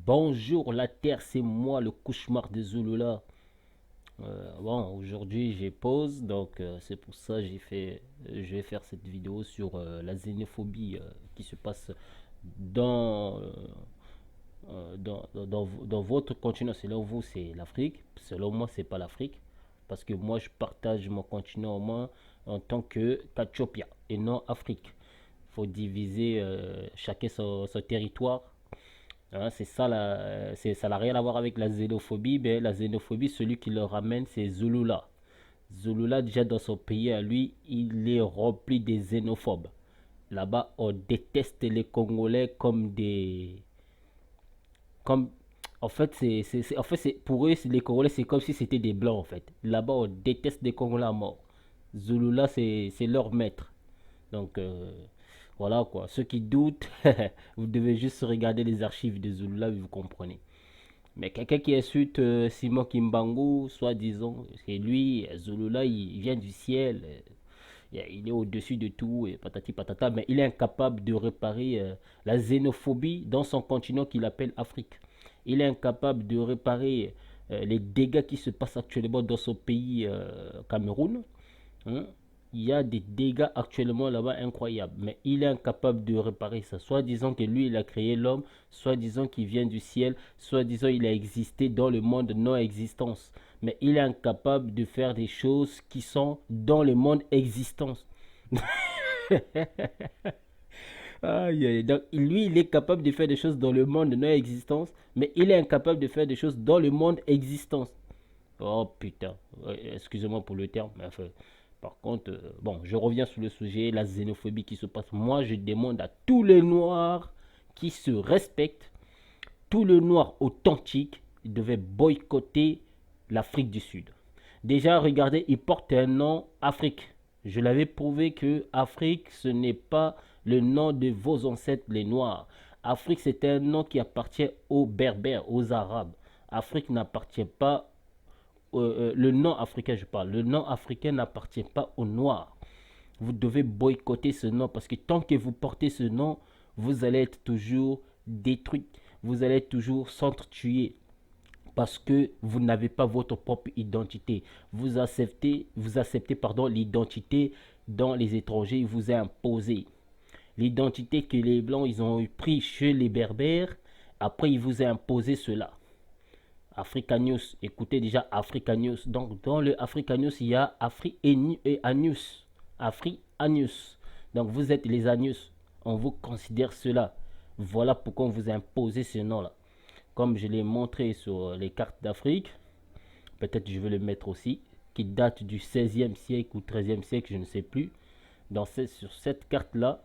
Bonjour la Terre, c'est moi le cauchemar des Zulula. Bon, aujourd'hui j'ai pause, donc c'est pour ça que je vais faire cette vidéo sur la xénophobie qui se passe dans, dans votre continent. Selon vous, c'est l'Afrique. Selon moi, c'est pas l'Afrique. Parce que moi, je partage mon continent au moins en tant que Kachopia et non Afrique. Il faut diviser chacun son territoire. Hein, c'est ça, ça n'a rien à voir avec la xénophobie. Mais la xénophobie, celui qui le ramène, c'est Zulula. Zulula, déjà dans son pays à lui, il est rempli des xénophobes. Là-bas, on déteste les Congolais comme des. Comme, en fait, pour eux, les Congolais, c'est comme si c'était des Blancs, en fait. Là-bas, on déteste les Congolais à mort. Zulula, c'est leur maître. Donc, voilà quoi. Ceux qui doutent, vous devez juste regarder les archives de Zulula et vous comprenez. Mais quelqu'un qui insulte Simon Kimbangu, soi-disant, c'est lui, Zulula, il vient du ciel, il est au-dessus de tout, et patati patata, mais il est incapable de réparer la xénophobie dans son continent qu'il appelle Afrique. Il est incapable de réparer les dégâts qui se passent actuellement dans son pays, Cameroun. Hein. Il y a des dégâts actuellement là-bas incroyables, mais il est incapable de réparer ça. Soit disant que lui, il a créé l'homme, soit disant qu'il vient du ciel, soit disant qu'il a existé dans le monde non-existence. Mais il est incapable de faire des choses qui sont dans le monde existence. Aïe, aïe. Donc, lui, il est capable de faire des choses dans le monde non-existence, mais il est incapable de faire des choses dans le monde existence. Oh putain, ouais, excusez-moi pour le terme, mais enfin, par contre, bon, je reviens sur le sujet, la xénophobie qui se passe. Moi, je demande à tous les Noirs qui se respectent, tous les Noirs authentiques, ils devaient boycotter l'Afrique du Sud. Déjà, regardez, ils portent un nom Afrique. Je l'avais prouvé que Afrique, ce n'est pas le nom de vos ancêtres les Noirs. Afrique, c'est un nom qui appartient aux Berbères, aux Arabes. Afrique n'appartient pas le nom africain, je parle, le nom africain n'appartient pas aux Noirs. Vous devez boycotter ce nom parce que tant que vous portez ce nom, vous allez être toujours détruit. Vous allez être toujours s'entretuer parce que vous n'avez pas votre propre identité. Vous acceptez pardon, l'identité dont les étrangers vous ont imposée. L'identité que les Blancs ils ont pris chez les Berbères, après ils vous ont imposé cela. Africa News, écoutez déjà Africa News. Donc, dans le Africa News, il y a Afri et Anus. Afri Anus. Donc, vous êtes les Anus. On vous considère cela. Voilà pourquoi on vous a imposé ce nom-là. Comme je l'ai montré sur les cartes d'Afrique, peut-être je vais le mettre aussi, qui date du 16e siècle ou 13e siècle, je ne sais plus. Sur cette carte-là,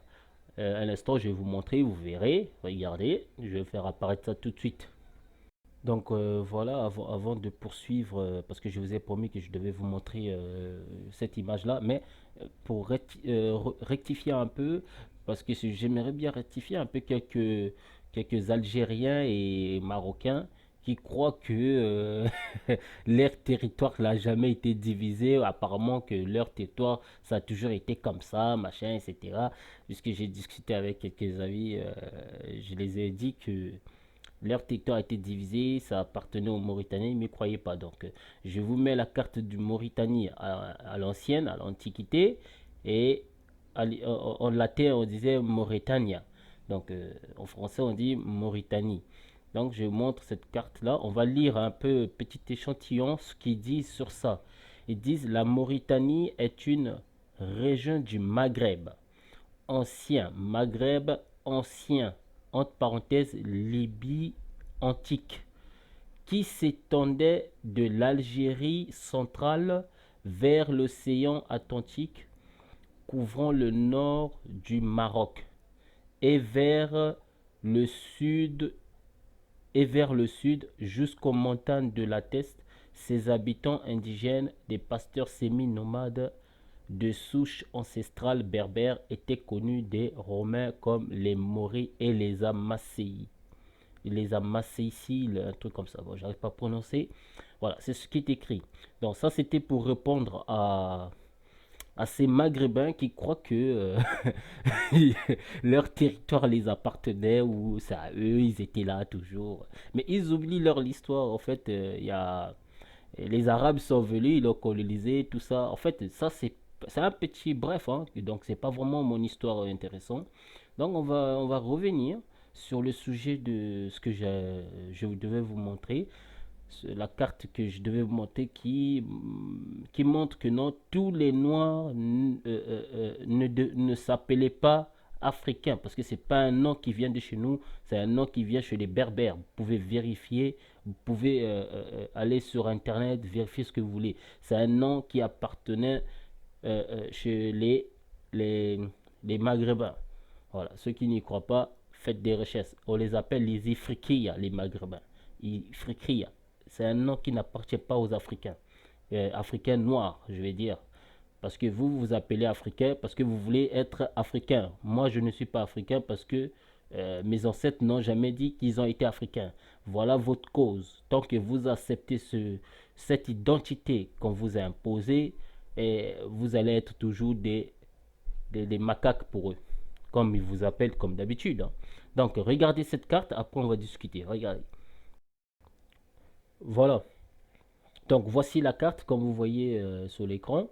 à l'instant, je vais vous montrer, vous verrez. Regardez, je vais faire apparaître ça tout de suite. Donc voilà, avant de poursuivre, parce que je vous ai promis que je devais vous montrer cette image-là, mais pour rectifier un peu, parce que j'aimerais bien rectifier un peu quelques Algériens et Marocains qui croient que leur territoire n'a jamais été divisé, apparemment que leur territoire, ça a toujours été comme ça, machin, etc. Puisque j'ai discuté avec quelques amis, je les ai dit que leur territoire a été divisé, ça appartenait aux Mauritaniens, ils ne me croyaient pas. Donc, je vous mets la carte du Mauritanie à l'ancienne, à l'Antiquité, et en latin, on disait Mauritania. Donc, en français, on dit Mauritanie. Donc, je montre cette carte-là. On va lire un peu, petit échantillon, ce qu'ils disent sur ça. Ils disent la Mauritanie est une région du Maghreb. Ancien, Maghreb ancien, entre parenthèses, Libye antique, qui s'étendait de l'Algérie centrale vers l'océan Atlantique, couvrant le nord du Maroc et le sud vers le sud jusqu'aux montagnes de la Teste. Ses habitants indigènes, des pasteurs semi-nomades de souche ancestrale berbère, étaient connus des Romains comme les Mauris et les Amasséis. Les Amasséis, un truc comme ça, bon, j'arrive pas à prononcer. Voilà, c'est ce qui est écrit. Donc ça, c'était pour répondre à ces Maghrébins qui croient que leur territoire les appartenait ou c'est à eux, ils étaient là toujours. Mais ils oublient leur histoire. En fait, il y a les Arabes sont venus, ils ont colonisé, tout ça. En fait, ça c'est un petit bref, hein, donc c'est pas vraiment mon histoire intéressante. Donc on va revenir sur le sujet de ce que je devais vous montrer, la carte que je devais vous montrer qui montre que non, tous les Noirs ne s'appelaient pas africains, parce que c'est pas un nom qui vient de chez nous, c'est un nom qui vient chez les Berbères. Vous pouvez vérifier, vous pouvez aller sur Internet, vérifier ce que vous voulez. C'est un nom qui appartenait chez les, les Maghrébins. Voilà, ceux qui n'y croient pas, faites des recherches. On les appelle les Ifriqiya, les Maghrébins. Ifriqiya, c'est un nom qui n'appartient pas aux Africains. Africains noirs, je vais dire. Parce que vous vous appelez Africain parce que vous voulez être Africain. Moi, je ne suis pas Africain parce que mes ancêtres n'ont jamais dit qu'ils ont été Africains. Voilà votre cause. Tant que vous acceptez cette identité qu'on vous a imposée, vous allez être toujours des macaques pour eux, comme ils vous appellent comme d'habitude, hein. Donc, regardez cette carte, après on va discuter. Regardez. Voilà. Donc, voici la carte, comme vous voyez sur l'écran.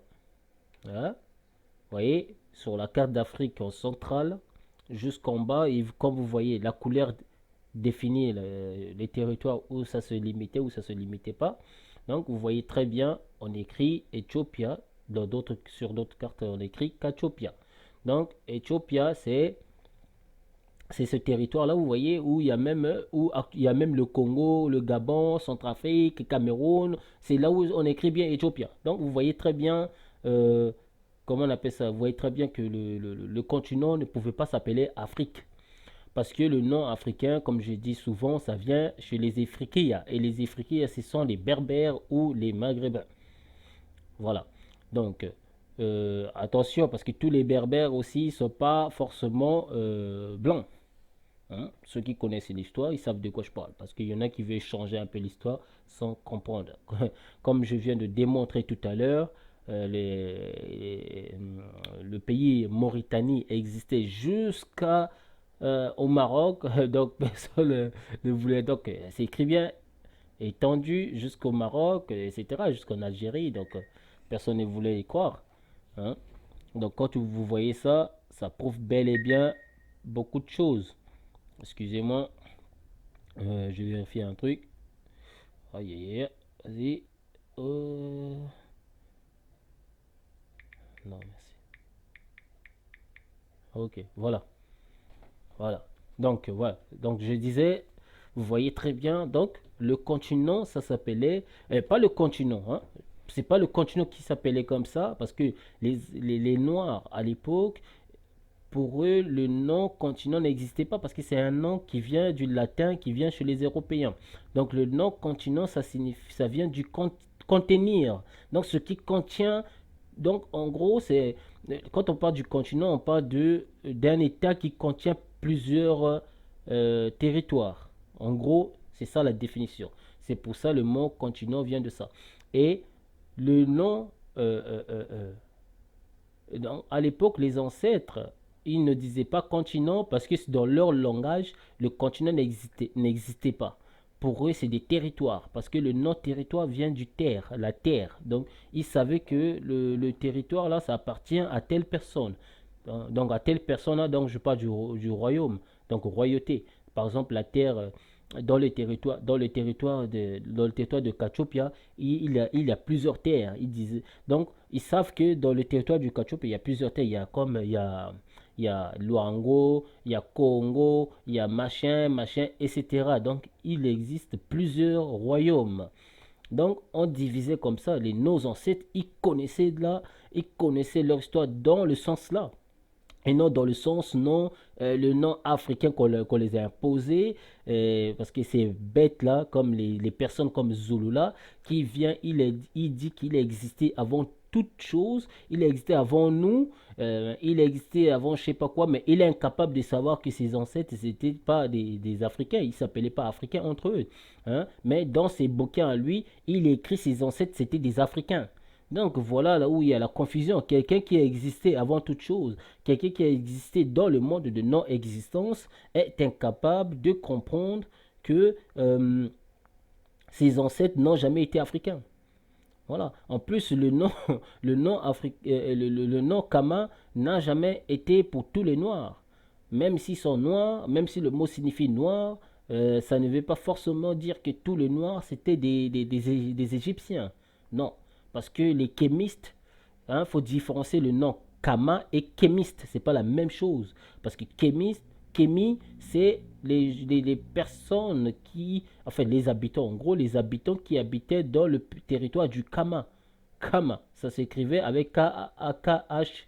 Hein. Vous voyez, sur la carte d'Afrique en centrale, jusqu'en bas, et comme vous voyez, la couleur définit les territoires où ça se limitait, où ça se limitait pas. Donc, vous voyez très bien, on écrit Ethiopia. Sur d'autres cartes, on écrit Kachopia. Donc, Ethiopia, c'est ce territoire-là, vous voyez, où il y a même le Congo, le Gabon, Centrafrique, Cameroun. C'est là où on écrit bien Éthiopia. Donc, vous voyez très bien, euh, comment on appelle ça? Vous voyez très bien que le continent ne pouvait pas s'appeler Afrique. Parce que le nom africain, comme je dis souvent, ça vient chez les Ifriqiya. Et les Ifriqiya, ce sont les Berbères ou les Maghrébins. Voilà. Donc, attention, parce que tous les Berbères aussi ne sont pas forcément blancs. Hein. Ceux qui connaissent l'histoire, ils savent de quoi je parle. Parce qu'il y en a qui veulent changer un peu l'histoire sans comprendre. Comme je viens de démontrer tout à l'heure, le pays Mauritanie existait jusqu'à au Maroc. Donc personne ne voulait. Donc c'est écrit bien étendu jusqu'au Maroc, etc., jusqu'en Algérie. Donc personne ne voulait y croire. Hein. Donc quand vous voyez ça, ça prouve bel et bien beaucoup de choses. Excusez-moi, je vais vérifier un truc. Aïe, aïe, aïe. Vas-y. Euh, Non, merci. Ok, voilà. Voilà. Donc, voilà. Donc, je disais, vous voyez très bien. Donc, le continent, ça s'appelait. Pas le continent, hein. C'est pas le continent qui s'appelait comme ça, parce que les Noirs, à l'époque, pour eux, le nom continent n'existait pas parce que c'est un nom qui vient du latin, qui vient chez les Européens. Donc le nom continent, ça vient du contenir. Donc ce qui contient, donc en gros, quand on parle du continent, on parle d'un État qui contient plusieurs territoires. En gros, c'est ça la définition. C'est pour ça le mot continent vient de ça. Et le nom, à l'époque, les ancêtres, ils ne disaient pas continent parce que dans leur langage, le continent n'existait pas. Pour eux, c'est des territoires parce que le nom territoire vient du terre, la terre. Donc, ils savaient que le territoire là, ça appartient à telle personne. Donc, à telle personne là, donc je parle du royaume, donc royauté. Par exemple, la terre dans le territoire de Kachopia, il y a plusieurs terres. Donc, ils savent que dans le territoire du Kachopia, il y a plusieurs terres. Il y a Luango, il y a Congo, il y a machin, machin, etc. Donc, il existe plusieurs royaumes. Donc, on divisait comme ça. Nos ancêtres, ils connaissaient leur histoire dans le sens là et non dans le sens non le nom africain qu'on les a imposé parce que ces bêtes là comme les personnes comme Zulu là qui vient il dit qu'il existait avant toute chose, il existait avant nous, il existait avant je sais pas quoi, mais il est incapable de savoir que ses ancêtres n'étaient pas des Africains, ils s'appelaient pas Africains entre eux, hein? Mais dans ses bouquins à lui il écrit ses ancêtres c'était des Africains. Donc voilà là où il y a la confusion. Quelqu'un qui a existé avant toute chose, quelqu'un qui a existé dans le monde de non-existence est incapable de comprendre que ses ancêtres n'ont jamais été africains. Voilà. En plus, le nom, le nom Kama n'a jamais été pour tous les Noirs. Même s'ils sont noirs, même si le mot signifie noir, ça ne veut pas forcément dire que tous les Noirs c'était des Égyptiens. Non. Parce que les kémistes, il faut différencier le nom Kama et kémiste. C'est pas la même chose. Parce que kémi, c'est les personnes qui, enfin les habitants, en gros les habitants qui habitaient dans le territoire du Kama. Kama, ça s'écrivait avec K-H-A-M-A,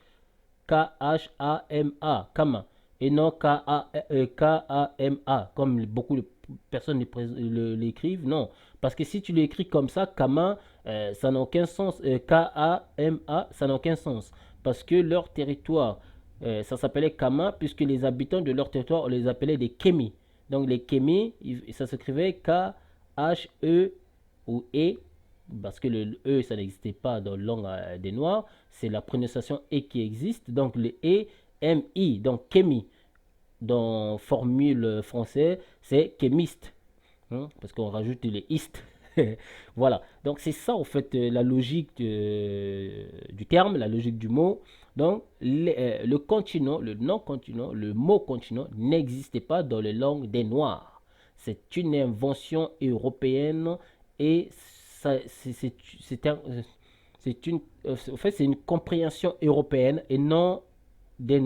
Kama, et non K-A-M-A, comme beaucoup de personnes l'écrivent, non. Parce que si tu l'écris comme ça, Kama, ça n'a aucun sens. K-A-M-A, ça n'a aucun sens. Parce que leur territoire, ça s'appelait Kama, puisque les habitants de leur territoire, on les appelait des Kémis. Donc les Kémis, ça s'écrivait K-H-E ou E, parce que le E, ça n'existait pas dans la langue des Noirs. C'est la prononciation E qui existe. Donc le E, M-I, donc Kémi. Dans formule française, c'est kémiste. Parce qu'on rajoute les ist. Voilà. Donc c'est ça en fait la logique du terme, la logique du mot. Donc le continent, le non-continent, le mot continent n'existait pas dans les langues des Noirs. C'est une invention européenne et c'est une, en fait, c'est une compréhension européenne et non des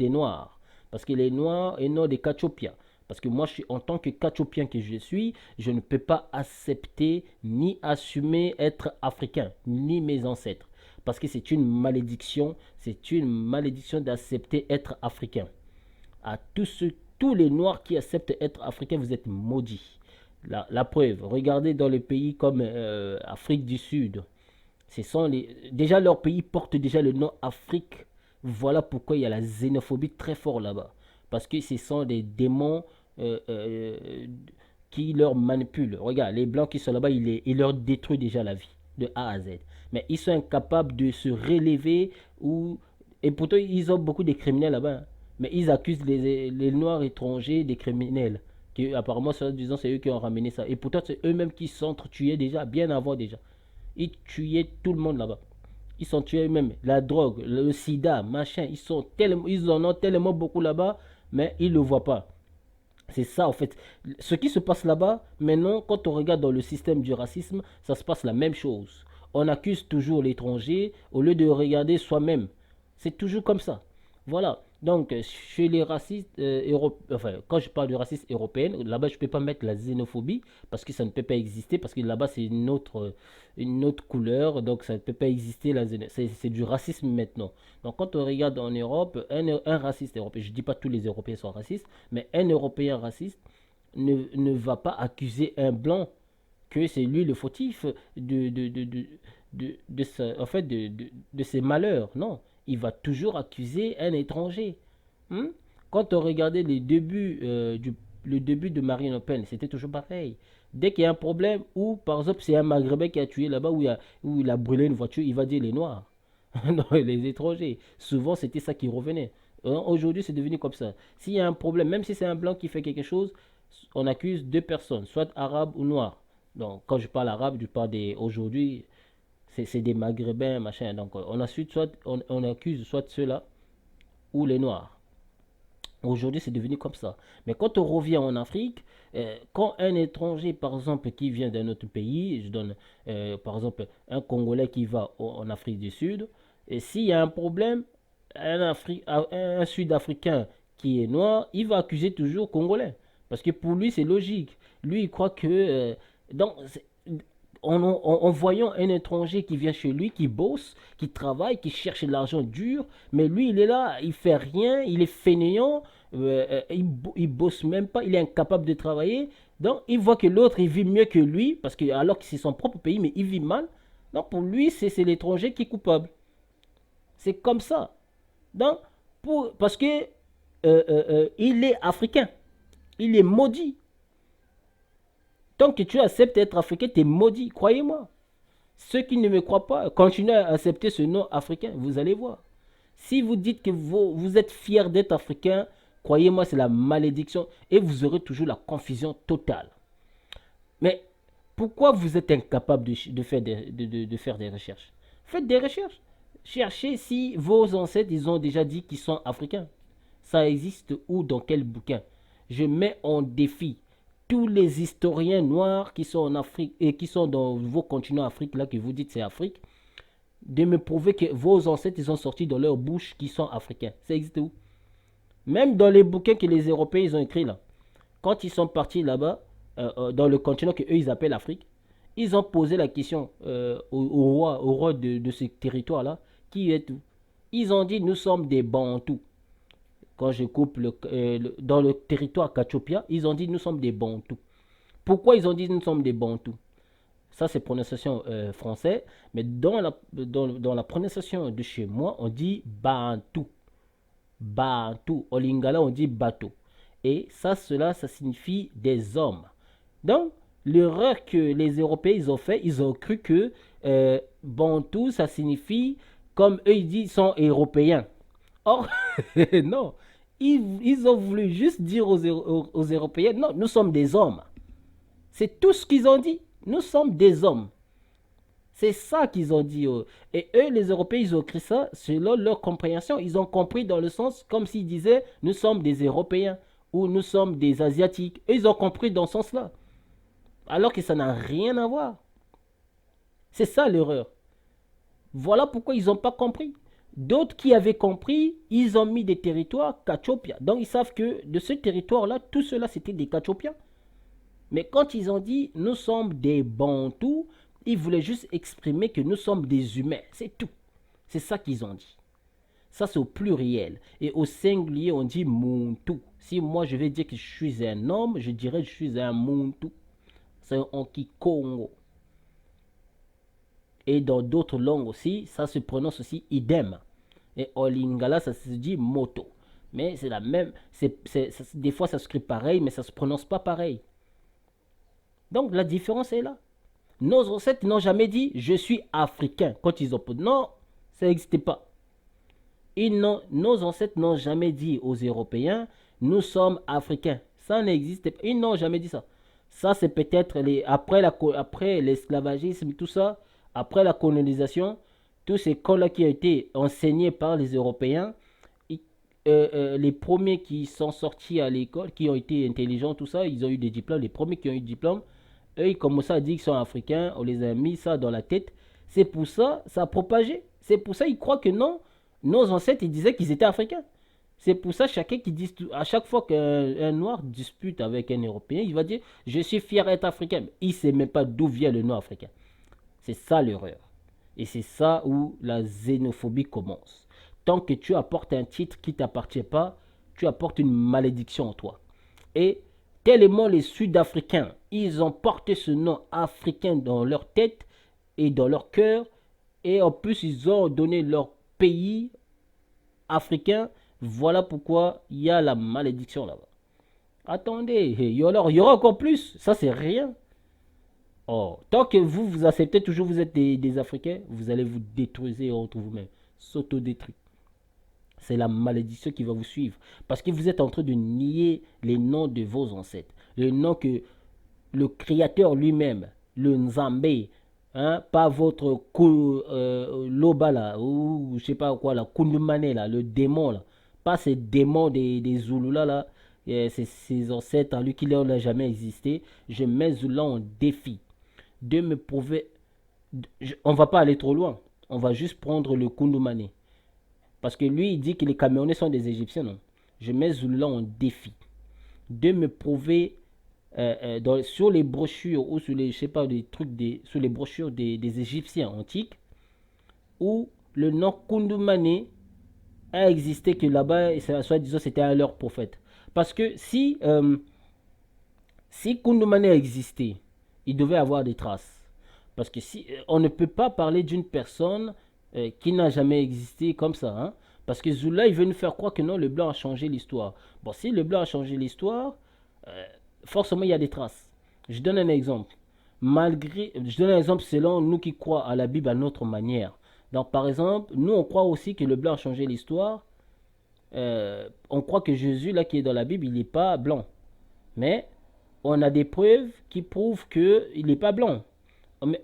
Noirs. Parce que les Noirs et non des Cachopiens. Parce que moi, en tant que Cachopien que je suis, je ne peux pas accepter ni assumer être africain, ni mes ancêtres. Parce que c'est une malédiction d'accepter être africain. À tous les Noirs qui acceptent être africains, vous êtes maudits. La preuve, regardez dans les pays comme Afrique du Sud. Déjà, leur pays porte déjà le nom Afrique. Voilà pourquoi il y a la xénophobie très fort là-bas. Parce que ce sont des démons euh, euh, qui leur manipulent. Regarde, les blancs qui sont là-bas, ils leur détruisent déjà la vie, de A à Z. Mais ils sont incapables de se relever. Et pourtant, ils ont beaucoup de criminels là-bas. Mais ils accusent les Noirs étrangers des criminels. Qui, apparemment, disant, c'est eux qui ont ramené ça. Et pourtant, c'est eux-mêmes qui s'entretuaient déjà, bien avant déjà. Ils tuaient tout le monde là-bas. Ils sont tués eux-mêmes. La drogue, le sida, machin, ils en ont tellement beaucoup là-bas, mais ils ne le voient pas. C'est ça en fait. Ce qui se passe là-bas, maintenant, quand on regarde dans le système du racisme, ça se passe la même chose. On accuse toujours l'étranger au lieu de regarder soi-même. C'est toujours comme ça. Voilà. Donc, chez les racistes enfin, quand je parle de racisme européen, là-bas, je ne peux pas mettre la xénophobie parce que ça ne peut pas exister, parce que là-bas, c'est une autre couleur, donc ça ne peut pas exister. C'est du racisme maintenant. Donc, quand on regarde en Europe, un raciste européen, je ne dis pas que tous les Européens sont racistes, mais un Européen raciste ne va pas accuser un blanc que c'est lui le fautif en fait, de ses malheurs. Non, il va toujours accuser un étranger. Hmm? Quand on regardait le début de Marine Le Pen, c'était toujours pareil. Dès qu'il y a un problème, ou par exemple c'est un Maghrébin qui a tué là-bas, où il a brûlé une voiture, il va dire les Noirs. Non, les étrangers. Souvent c'était ça qui revenait. Aujourd'hui c'est devenu comme ça. S'il y a un problème, même si c'est un blanc qui fait quelque chose, on accuse deux personnes, soit arabe ou noir. Donc quand je parle arabe, je parle des aujourd'hui, c'est des maghrébins, machin. Donc on accuse soit ceux-là ou les noirs. Aujourd'hui, c'est devenu comme ça. Mais quand on revient en Afrique, quand un étranger, par exemple, qui vient d'un autre pays, je donne par exemple un Congolais qui va en Afrique du Sud, et s'il y a un problème, un Sud-Africain qui est noir, il va accuser toujours Congolais. Parce que pour lui, c'est logique. Lui, il croit que... donc, en voyant un étranger qui vient chez lui, qui bosse, qui travaille, qui cherche de l'argent dur, mais lui, il est là, il fait rien, il est fainéant, il bosse même pas, il est incapable de travailler. Donc, il voit que l'autre, il vit mieux que lui, parce que alors que c'est son propre pays, mais il vit mal. Donc, pour lui, c'est l'étranger qui est coupable. C'est comme ça. Donc, parce que il est africain, il est maudit. Tant que tu acceptes d'être africain, tu es maudit, croyez-moi. Ceux qui ne me croient pas, continuez à accepter ce nom africain, vous allez voir. Si vous dites que vous êtes fier d'être africain, croyez-moi, c'est la malédiction et vous aurez toujours la confusion totale. Mais pourquoi vous êtes incapable de faire des recherches? Faites des recherches. Cherchez si vos ancêtres, ils ont déjà dit qu'ils sont africains. Ça existe où, dans quel bouquin? Je mets en défi tous les historiens noirs qui sont en Afrique et qui sont dans vos continents Afrique, là que vous dites c'est Afrique, de me prouver que vos ancêtres, ils ont sorti dans leur bouche qu'ils sont africains. Ça existe où? Même dans les bouquins que les Européens ils ont écrits là. Quand ils sont partis là-bas, dans le continent que eux ils appellent Afrique, ils ont posé la question au roi de ce territoire-là, qui est où? Ils ont dit nous sommes des Bantous. Quand je coupe dans le territoire Kachopia, ils ont dit nous sommes des Bantous. Pourquoi ils ont dit nous sommes des Bantous? Ça c'est prononciation française, mais dans la prononciation de chez moi, on dit Bantou. Bantou. En lingala, on dit bateau. Et ça signifie des hommes. Donc, l'erreur que les Européens ils ont fait, ils ont cru que Bantou, ça signifie, comme eux ils disent, ils sont européens. Or, non. Ils ont voulu juste dire aux Européens, non, nous sommes des hommes. C'est tout ce qu'ils ont dit. Nous sommes des hommes. C'est ça qu'ils ont dit. Et eux, les Européens, ils ont écrit ça selon leur compréhension. Ils ont compris dans le sens comme s'ils disaient nous sommes des Européens ou nous sommes des Asiatiques. Eux, ils ont compris dans ce sens-là. Alors que ça n'a rien à voir. C'est ça l'erreur. Voilà pourquoi ils n'ont pas compris. D'autres qui avaient compris, ils ont mis des territoires Kachopia. Donc ils savent que de ce territoire-là, tout cela c'était des Kachopiens. Mais quand ils ont dit nous sommes des Bantous, ils voulaient juste exprimer que nous sommes des humains. C'est tout. C'est ça qu'ils ont dit. Ça, c'est au pluriel. Et au singulier, on dit Muntu. Si moi, je vais dire que je suis un homme, je dirais que je suis un Muntu. C'est un Onkikongo. Et dans d'autres langues aussi, ça se prononce aussi idem. Et en lingala, ça se dit moto. Mais c'est la même. Des fois, ça se écrit pareil, mais ça ne se prononce pas pareil. Donc, la différence est là. Nos ancêtres n'ont jamais dit je suis africain quand ils ont posé. Non, ça n'existait pas. Nos ancêtres n'ont jamais dit aux Européens nous sommes africains. Ça n'existait pas. Ils n'ont jamais dit ça. Ça, c'est peut-être après l'esclavagisme, tout ça, après la colonisation, tous ces cols-là qui ont été enseignés par les Européens, les premiers qui sont sortis à l'école, qui ont été intelligents, tout ça, ils ont eu des diplômes. Les premiers qui ont eu des diplômes, eux, ils commençaient à dire qu'ils sont africains, on les a mis ça dans la tête. C'est pour ça, ça a propagé. C'est pour ça, ils croient que non, nos ancêtres, ils disaient qu'ils étaient africains. C'est pour ça, chacun qui dit, à chaque fois qu'un noir dispute avec un Européen, il va dire, je suis fier d'être africain. Il ne sait même pas d'où vient le nom africain. C'est ça l'erreur. Et c'est ça où la xénophobie commence. Tant que tu apportes un titre qui ne t'appartient pas, tu apportes une malédiction en toi. Et tellement les Sud-Africains, ils ont porté ce nom africain dans leur tête et dans leur cœur. Et en plus, ils ont donné leur pays africain. Voilà pourquoi il y a la malédiction là-bas. Attendez, il y aura encore plus. Ça, c'est rien. Oh, tant que vous acceptez toujours, vous êtes des Africains, vous allez vous détruire entre vous-même. S'auto-détruire. C'est la malédiction qui va vous suivre. Parce que vous êtes en train de nier les noms de vos ancêtres. Le nom que le Créateur lui-même, le Nzambé, hein, pas votre Loba là, ou je sais pas quoi là, Kundumane là, le démon là. Pas ces démons des Zoulous là. Ces ancêtres en lui qui n'a jamais existé. Je mets Zoula en défi de me prouver. On va pas aller trop loin. On va juste prendre le Kundumane. Parce que lui, il dit que les Camerounais sont des Égyptiens, non. Je mets Zoula en défi de me prouver sur les brochures ou sur les, je sais pas, des trucs sur les brochures des Égyptiens antiques où le nom Kundumane a existé, que là-bas, soi-disant, c'était à leur prophète. Parce que si Kundumane a existé, il devait avoir des traces. Parce que si on ne peut pas parler d'une personne qui n'a jamais existé comme ça, hein. Parce que Zoula, il veut nous faire croire que non, le blanc a changé l'histoire. Bon, si le blanc a changé l'histoire, forcément, il y a des traces. Je donne un exemple. malgré, je donne un exemple selon nous qui croient à la Bible à notre manière. Donc, par exemple, nous, on croit aussi que le blanc a changé l'histoire. On croit que Jésus, là, qui est dans la Bible, il n'est pas blanc. Mais on a des preuves qui prouvent qu'il n'est pas blanc.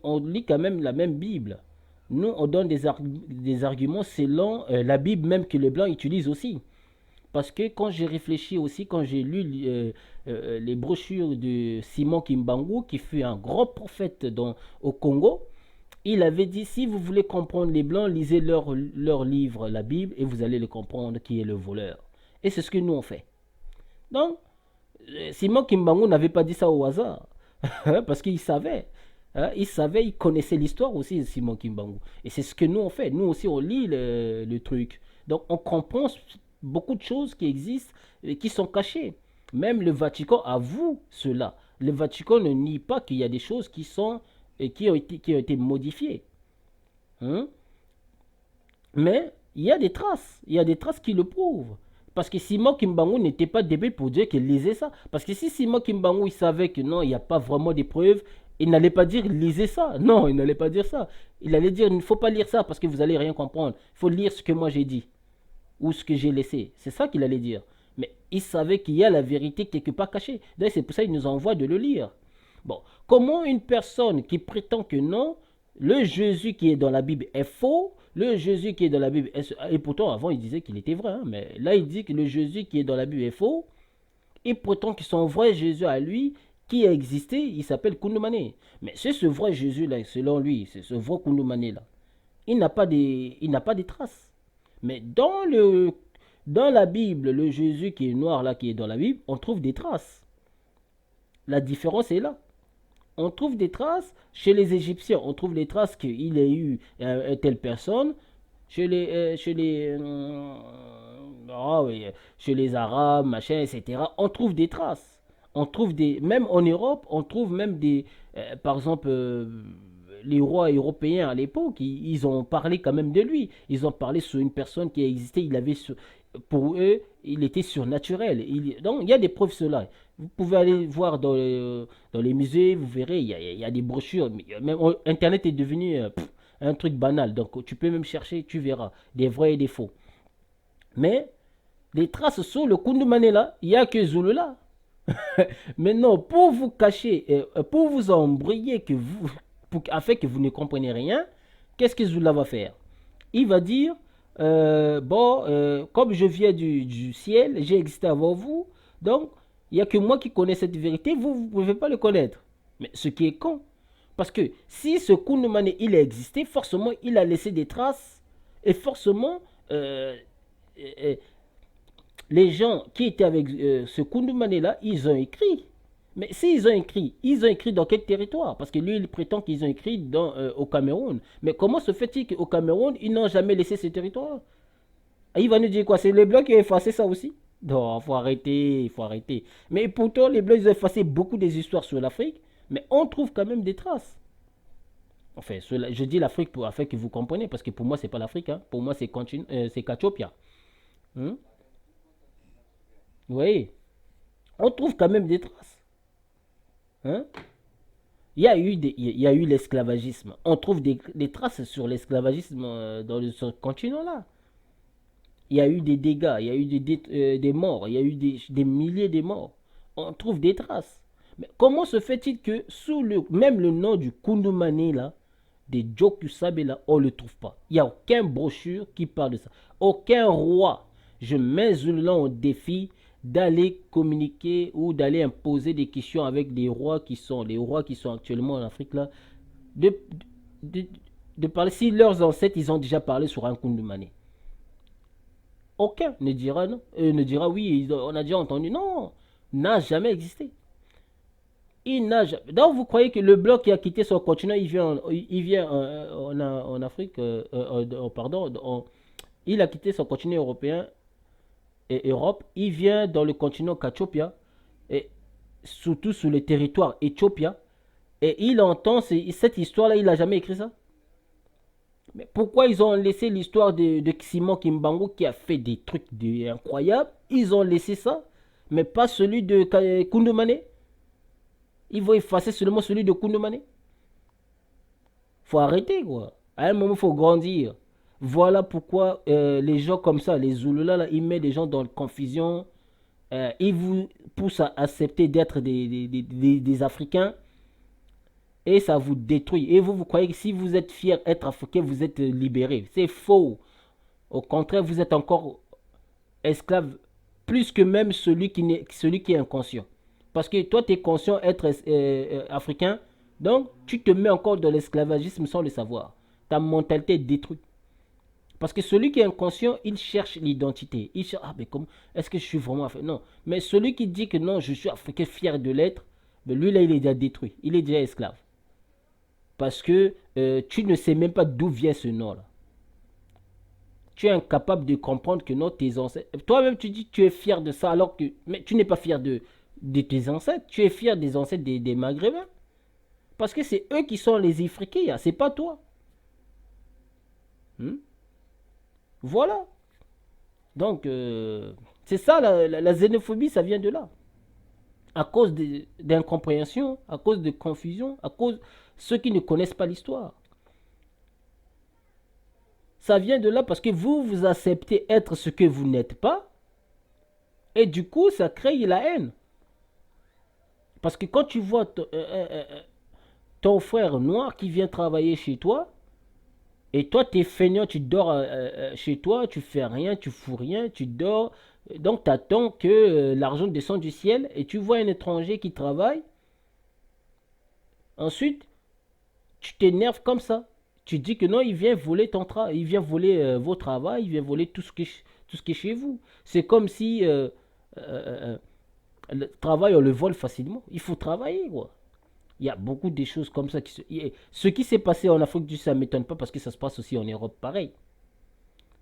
On lit quand même la même Bible. Nous, on donne des arguments selon la Bible même que les Blancs utilisent aussi. Parce que quand j'ai réfléchi aussi, quand j'ai lu les brochures de Simon Kimbangu, qui fut un grand prophète au Congo, il avait dit, si vous voulez comprendre les Blancs, lisez leur livre, la Bible, et vous allez le comprendre qui est le voleur. Et c'est ce que nous on fait. Donc, Simon Kimbangu n'avait pas dit ça au hasard, parce qu'il savait. Il savait, il connaissait l'histoire aussi, Simon Kimbangu. Et c'est ce que nous on fait. Nous aussi, on lit le truc. Donc, on comprend beaucoup de choses qui existent et qui sont cachées. Même le Vatican avoue cela. Le Vatican ne nie pas qu'il y a des choses qui ont été modifiées. Hein? Mais il y a des traces. Il y a des traces qui le prouvent. Parce que Simon Kimbangu n'était pas débile pour dire qu'il lisait ça. Parce que si Simon Kimbangu il savait que non, il n'y a pas vraiment de preuves, il n'allait pas dire lisez ça. Non, il n'allait pas dire ça. Il allait dire il ne faut pas lire ça parce que vous n'allez rien comprendre. Il faut lire ce que moi j'ai dit ou ce que j'ai laissé. C'est ça qu'il allait dire. Mais il savait qu'il y a la vérité quelque part cachée. D'ailleurs, c'est pour ça qu'il nous envoie de le lire. Bon, comment une personne qui prétend que non, le Jésus qui est dans la Bible est faux, le Jésus qui est dans la Bible est... Et pourtant, avant, il disait qu'il était vrai, hein, mais là, il dit que le Jésus qui est dans la Bible est faux, et prétend que son vrai Jésus à lui, qui a existé, il s'appelle Kundumane. Mais c'est ce vrai Jésus-là, selon lui, c'est ce vrai Kundumane-là. Il n'a pas de traces. Mais dans la Bible, le Jésus qui est noir là, qui est dans la Bible, on trouve des traces. La différence est là. On trouve des traces chez les Égyptiens. On trouve des traces qu'il y a eu telle personne. Chez les Arabes, machin, etc. On trouve des traces. On trouve des, même en Europe, on trouve même des, par exemple, les rois européens à l'époque, ils ont parlé quand même de lui. Ils ont parlé sur une personne qui a existé. Pour eux, il était surnaturel. Donc, il y a des preuves cela. Vous pouvez aller voir dans les musées, vous verrez, il y a des brochures. Même, Internet est devenu un truc banal. Donc, tu peux même chercher, tu verras, des vrais et des faux. Mais, les traces sur le Kundumane là, il n'y a que Zulu là. Maintenant, pour vous cacher, pour vous embrouiller, afin que vous ne compreniez rien, qu'est-ce que Zula va faire? Il va dire, comme je viens du ciel, j'ai existé avant vous, donc il n'y a que moi qui connais cette vérité, vous ne pouvez pas le connaître. Mais ce qui est con, parce que si ce Kundumane, il a existé, forcément, il a laissé des traces, et forcément, euh, les gens qui étaient avec ce Kundumane-là, ils ont écrit. Mais s'ils ils ont écrit dans quel territoire? Parce que lui, il prétend qu'ils ont écrit au Cameroun. Mais comment se fait-il qu'au Cameroun, ils n'ont jamais laissé ce territoire? Et il va nous dire quoi? C'est les Blancs qui ont effacé ça aussi? Non, il faut arrêter, il faut arrêter. Mais pourtant, les Blancs, ils ont effacé beaucoup des histoires sur l'Afrique, mais on trouve quand même des traces. Enfin, je dis l'Afrique afin que vous compreniez, parce que pour moi, c'est pas l'Afrique. Hein. Pour moi, c'est Kachopia. Hein? Oui, on trouve quand même des traces. Hein? Il y a eu l'esclavagisme. On trouve des traces sur l'esclavagisme sur ce continent-là. Il y a eu des dégâts, il y a eu des morts, il y a eu des milliers de morts. On trouve des traces. Mais comment se fait-il que sous même le nom du Kundumane là, des Jokusabe là, on ne le trouve pas? Il n'y a aucun brochure qui parle de ça. Aucun roi. Je mets une au défi d'aller communiquer ou d'aller imposer des questions avec les rois qui sont actuellement en Afrique là, de, de, de parler si leurs ancêtres ils ont déjà parlé sur un Kundumane. Aucun ne dira non, ne dira oui, on a déjà entendu. Non, n'a jamais existé. Il n'a jamais... Donc vous croyez que le bloc qui a quitté son continent, en Afrique, il a quitté son continent européen et Europe, il vient dans le continent Kachopia, et surtout sur le territoire Éthiopia, et il entend cette histoire-là, il n'a jamais écrit ça. Mais pourquoi ils ont laissé l'histoire de Simon Kimbangu qui a fait des trucs incroyables? Ils ont laissé ça, mais pas celui de Kundumane. Ils vont effacer seulement celui de Koundoumane. Faut arrêter, quoi. À un moment, il faut grandir. Voilà pourquoi les gens comme ça, les Zoulous là, ils mettent les gens dans la confusion. Ils vous poussent à accepter d'être des Africains et ça vous détruit. Et vous croyez que si vous êtes fier d'être Africain, vous êtes libéré. C'est faux. Au contraire, vous êtes encore esclave plus que même celui qui est inconscient. Parce que toi, tu es conscient d'être africain, donc tu te mets encore dans l'esclavagisme sans le savoir. Ta mentalité est détruite. Parce que celui qui est inconscient, il cherche l'identité. Il cherche, ah, mais comment, est-ce que je suis vraiment africain? Non. Mais celui qui dit que non, je suis africain, fier de l'être, ben lui, là, il est déjà détruit. Il est déjà esclave. Parce que tu ne sais même pas d'où vient ce nom-là. Tu es incapable de comprendre que non, tes ancêtres. Toi-même, tu dis que tu es fier de ça, alors que. Mais tu n'es pas fier de tes ancêtres. Tu es fier des ancêtres des Maghrébins. Parce que c'est eux qui sont les Ifriqiya, c'est pas toi. Hmm? Voilà. Donc, c'est ça, la xénophobie, ça vient de là. À cause d'incompréhension, à cause de confusion, à cause de ceux qui ne connaissent pas l'histoire. Ça vient de là parce que vous acceptez être ce que vous n'êtes pas. Et du coup, ça crée la haine. Parce que quand tu vois ton frère noir qui vient travailler chez toi, et toi, t'es feignant, tu dors chez toi, tu fais rien, tu fous rien, tu dors. Donc, tu attends que l'argent descende du ciel et tu vois un étranger qui travaille. Ensuite, tu t'énerves comme ça. Tu dis que non, il vient voler ton travail, il vient voler vos travail, il vient voler tout ce qui est chez vous. C'est comme si euh, le travail, on le vole facilement. Il faut travailler, quoi. Il y a beaucoup de choses comme ça. Ce qui s'est passé en Afrique du Sud, ça ne m'étonne pas parce que ça se passe aussi en Europe pareil.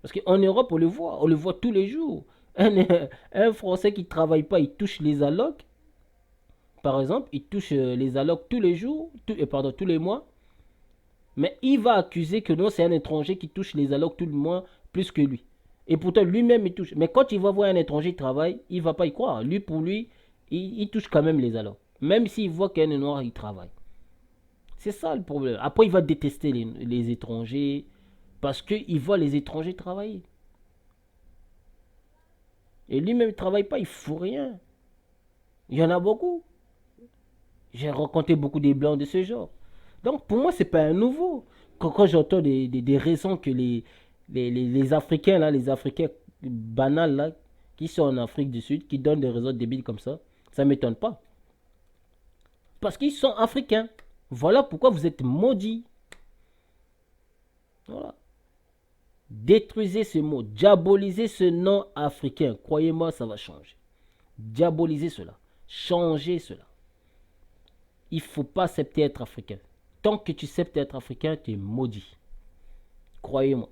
Parce qu'en Europe, on le voit tous les jours. Un Français qui ne travaille pas, il touche les allocs. Par exemple, il touche les allocs tous les jours, pardon, tous les mois. Mais il va accuser que non, c'est un étranger qui touche les allocs tout le mois plus que lui. Et pourtant, lui-même, il touche. Mais quand il va voir un étranger qui travaille, il ne va pas y croire. Lui, pour lui, il touche quand même les allocs. Même s'il voit qu'un noir, il travaille. C'est ça le problème. Après, il va détester les étrangers parce qu'il voit les étrangers travailler. Et lui-même, il ne travaille pas, il ne fout rien. Il y en a beaucoup. J'ai rencontré beaucoup des blancs de ce genre. Donc, pour moi, c'est pas un nouveau. Quand j'entends des raisons que les Africains, là, les Africains banals, là, qui sont en Afrique du Sud, qui donnent des raisons débiles comme ça ne m'étonne pas. Parce qu'ils sont africains. Voilà pourquoi vous êtes maudits. Voilà. Détruisez ce mot, diabolisez ce nom africain. Croyez-moi, ça va changer. Diabolisez cela. Changez cela. Il ne faut pas accepter être africain. Tant que tu acceptes être africain, tu es maudit. Croyez-moi.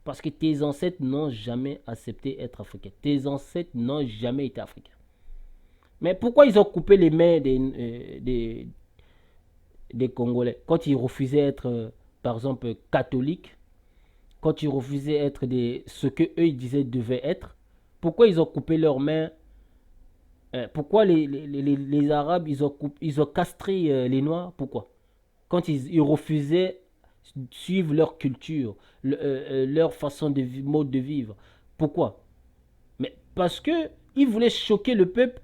Parce que tes ancêtres n'ont jamais accepté être africain. Tes ancêtres n'ont jamais été africains. Mais pourquoi ils ont coupé les mains des Congolais quand ils refusaient être, par exemple, catholiques, quand ils refusaient être ce que eux ils disaient devaient être? Pourquoi ils ont coupé leurs mains? Pourquoi les Arabes ils ont castré les Noirs? Pourquoi? Quand ils refusaient suivre leur culture, leur façon mode de vivre. Pourquoi? Mais parce que ils voulaient choquer le peuple.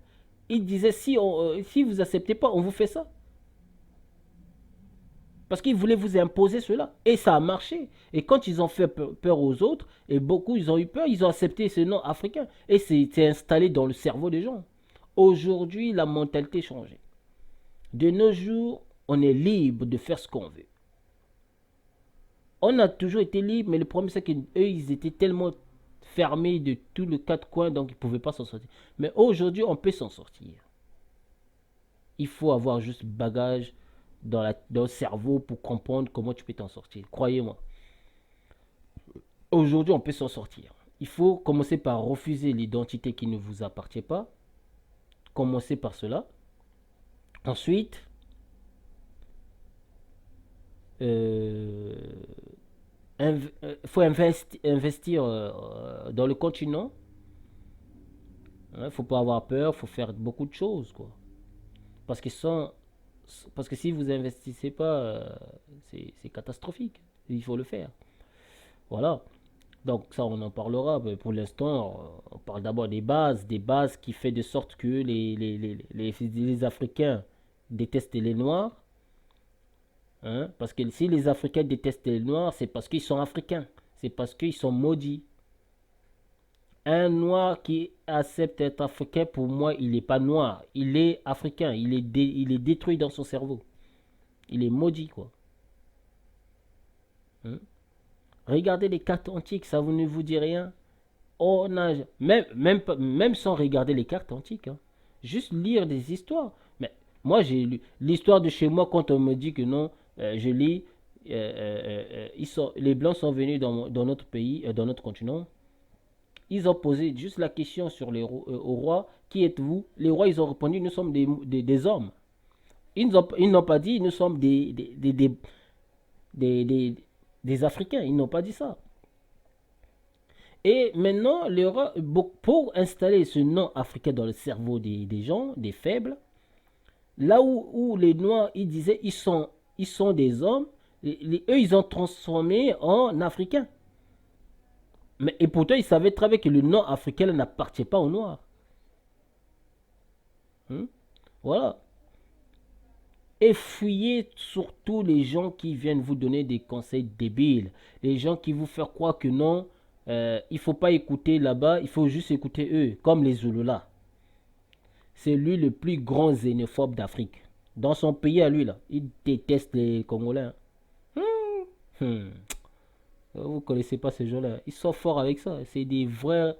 Ils disaient si vous acceptez pas, on vous fait ça. Parce qu'ils voulaient vous imposer cela. Et ça a marché. Et quand ils ont fait peur aux autres, et beaucoup ils ont eu peur, ils ont accepté ce nom africain. Et c'est installé dans le cerveau des gens. Aujourd'hui, la mentalité a changé. De nos jours, on est libre de faire ce qu'on veut. On a toujours été libre, mais le problème c'est qu'eux, ils étaient tellement fermés de tous les quatre coins, donc ils ne pouvaient pas s'en sortir. Mais aujourd'hui, on peut s'en sortir. Il faut avoir juste bagage dans le cerveau pour comprendre comment tu peux t'en sortir. Croyez-moi. Aujourd'hui, on peut s'en sortir. Il faut commencer par refuser l'identité qui ne vous appartient pas. Commencez par cela. Ensuite, il faut investir dans le continent. Il ne faut pas avoir peur, il faut faire beaucoup de choses, quoi. Parce que sans Parce que si vous investissez pas, c'est catastrophique. Il faut le faire. Voilà. Donc ça, on en parlera. Mais pour l'instant, on parle d'abord des bases qui fait de sorte que les Africains détestent les Noirs. Hein, parce que si les Africains détestent les Noirs, c'est parce qu'ils sont africains. C'est parce qu'ils sont maudits. Un Noir qui accepte d'être africain, pour moi, il n'est pas noir. Il est africain. Il est détruit dans son cerveau. Il est maudit, quoi. Hein. Regardez les cartes antiques, ça vous ne vous dit rien. On a, même sans regarder les cartes antiques, hein. Juste lire des histoires. Mais moi, j'ai lu l'histoire de chez moi quand on me dit que non, je lis. Les Blancs sont venus dans notre pays, dans notre continent. Ils ont posé juste la question sur au roi, qui êtes-vous? Les rois, ils ont répondu, nous sommes des hommes. Ils n'ont pas dit, nous sommes des, des, des Africains. Ils n'ont pas dit ça. Et maintenant, pour installer ce nom africain dans le cerveau des gens, des faibles, là où les Noirs, ils disaient, ils sont des hommes, eux, ils ont transformé en Africains. Et pourtant, ils savaient très bien que le nom africain n'appartient pas aux Noirs. Hein. Voilà. Et fuyez surtout les gens qui viennent vous donner des conseils débiles. Les gens qui vous font croire que non, il ne faut pas écouter là-bas, il faut juste écouter eux, comme les Zoulous là. C'est lui le plus grand xénophobe d'Afrique. Dans son pays à lui, là, il déteste les Congolais. Hein. Hmm. Vous ne connaissez pas ces gens-là. Ils sont forts avec ça. C'est des vrais...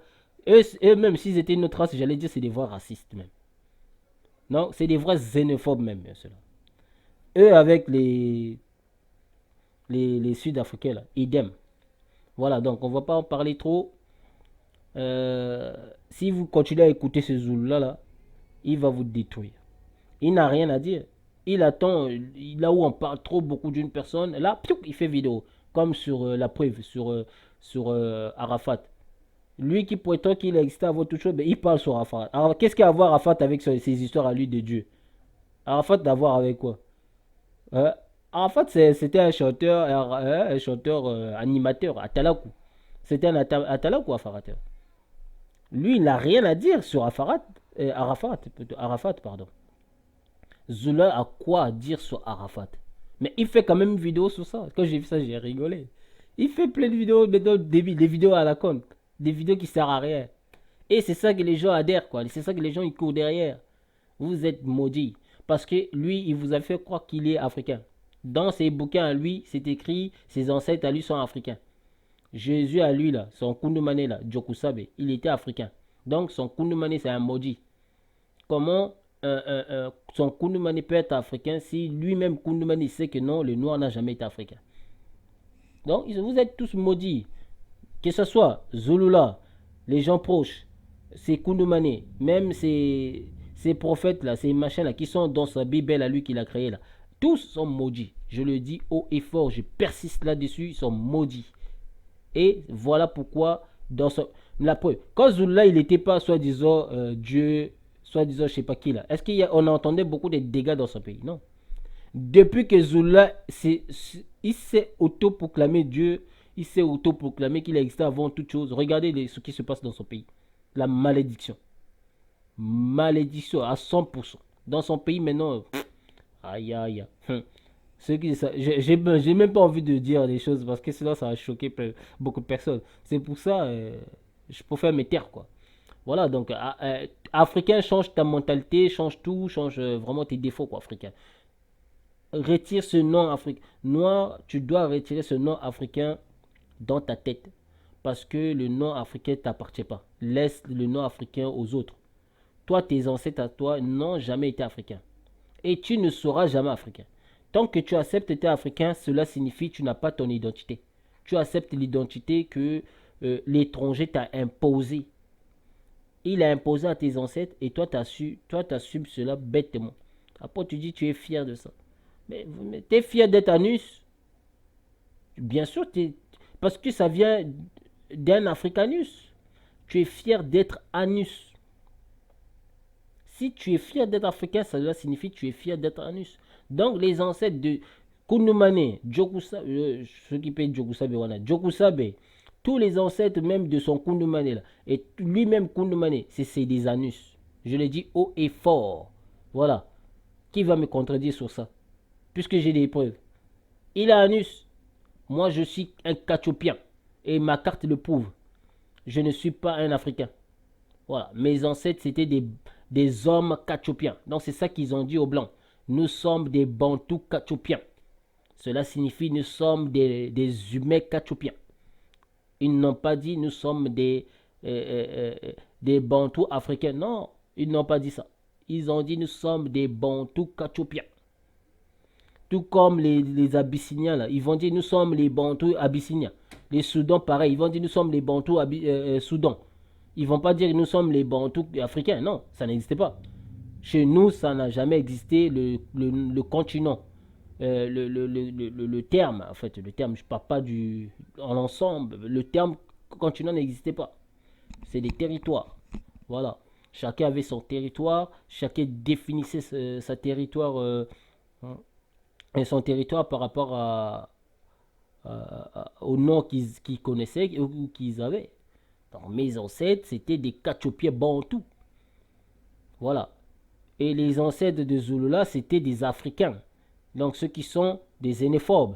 Eux-mêmes, s'ils étaient une autre race, j'allais dire c'est des vrais racistes même. Non, c'est des vrais xénophobes même, bien sûr. Eux avec les Sud-Africains, là, idem. Voilà, donc on va pas en parler trop. Euh, Si vous continuez à écouter ce Zoulou-là, là, il va vous détruire. Il n'a rien à dire. Il attend, là où on parle trop beaucoup d'une personne, là, piouk, il fait vidéo. Comme sur la preuve, sur Arafat. Lui qui prétend qu'il existe avant toute chose, mais il parle sur Arafat. Alors, qu'est-ce qu'il y a à voir Arafat avec ces histoires à lui de Dieu? Arafat d'avoir avec quoi? euh, Arafat, c'était un chanteur animateur, Atalakou. C'était un Atalakou, Arafat. Lui, il n'a rien à dire sur Arafat, pardon. Zula a quoi à dire sur Arafat? Mais il fait quand même une vidéo sur ça. Quand j'ai vu ça, j'ai rigolé. Il fait plein de vidéos, des vidéos à la con. Des vidéos qui servent à rien. Et c'est ça que les gens adhèrent, quoi. C'est ça que les gens, ils courent derrière. Vous êtes maudits. Parce que lui, il vous a fait croire qu'il est africain. Dans ses bouquins à lui, c'est écrit, ses ancêtres à lui sont africains. Jésus à lui, là, son Kundumane, là, Djokusabe, il était africain. Donc son Kundumane, c'est un maudit. Comment son Kundumane peut être africain si lui-même Kundumane sait que non, le noir n'a jamais été africain. Donc vous êtes tous maudits. Que ce soit Zulula, les gens proches, ces Kundumane, même ces prophètes là, ces machins là qui sont dans sa Bible à lui qu'il a créé là, tous sont maudits. Je le dis haut et fort, je persiste là-dessus, ils sont maudits. Et voilà pourquoi dans la preuve, quand Zulula il n'était pas soi-disant Dieu, soi-disant je sais pas qui là, est-ce qu'on entendait beaucoup de dégâts dans son pays? Non. Depuis que Zulula il s'est autoproclamé Dieu, il s'est autoproclamé qu'il a existé avant toute chose. Regardez ce qui se passe dans son pays. La malédiction. Malédiction à 100%. Dans son pays maintenant, aïe aïe. J'ai même pas envie de dire des choses parce que sinon ça va choquer beaucoup de personnes. C'est pour ça, je préfère me taire quoi. Voilà, donc africain, change ta mentalité, change tout, change vraiment tes défauts quoi, africain. Retire ce nom africain. Noir, tu dois retirer ce nom africain dans ta tête. Parce que le nom africain ne t'appartient pas. Laisse le nom africain aux autres. Toi, tes ancêtres à toi n'ont jamais été africains. Et tu ne seras jamais africain. Tant que tu acceptes d'être africain, cela signifie que tu n'as pas ton identité. Tu acceptes l'identité que l'étranger t'a imposée. Il a imposé à tes ancêtres et toi, tu assumes cela bêtement. Après, tu dis que tu es fier de ça. Mais tu es fier d'être anus. Bien sûr, parce que ça vient d'un africanus. Tu es fier d'être anus. Si tu es fier d'être africain, ça doit signifier que tu es fier d'être anus. Donc, les ancêtres de Kundumane, Jokusabe, ceux qui payent Jokusabe, voilà, Jokusabe, tous les ancêtres même de son Kundumane, là, et lui-même Kundumane, c'est des anus. Je le dis haut et fort. Voilà. Qui va me contredire sur ça? Puisque j'ai des preuves. Il a anus. Moi, je suis un Kachopien. Et ma carte le prouve. Je ne suis pas un Africain. Voilà. Mes ancêtres, c'était des hommes Kachopiens. Donc, c'est ça qu'ils ont dit aux Blancs. Nous sommes des Bantous Kachopiens. Cela signifie nous sommes des humains Kachopiens. Ils n'ont pas dit nous sommes des Bantous africains. Non, ils n'ont pas dit ça. Ils ont dit nous sommes des Bantous Kachopiens. Tout comme les Abyssiniens, là. Ils vont dire nous sommes les Bantous Abyssiniens. Les Soudans, pareil. Ils vont dire nous sommes les Bantous Soudans. Ils vont pas dire nous sommes les Bantous africains. Non, ça n'existait pas. Chez nous, ça n'a jamais existé le continent. Le terme, en fait, le terme, je ne parle pas en ensemble. Le terme continent n'existait pas. C'est des territoires. Voilà. Chacun avait son territoire. Chacun définissait sa territoire. Et son territoire par rapport au nom qu'ils connaissaient ou qu'ils avaient. Donc, mes ancêtres, c'était des Kachopiens bantous. Voilà. Et les ancêtres de Zulula, c'était des Africains. Donc, ceux qui sont des xénophobes.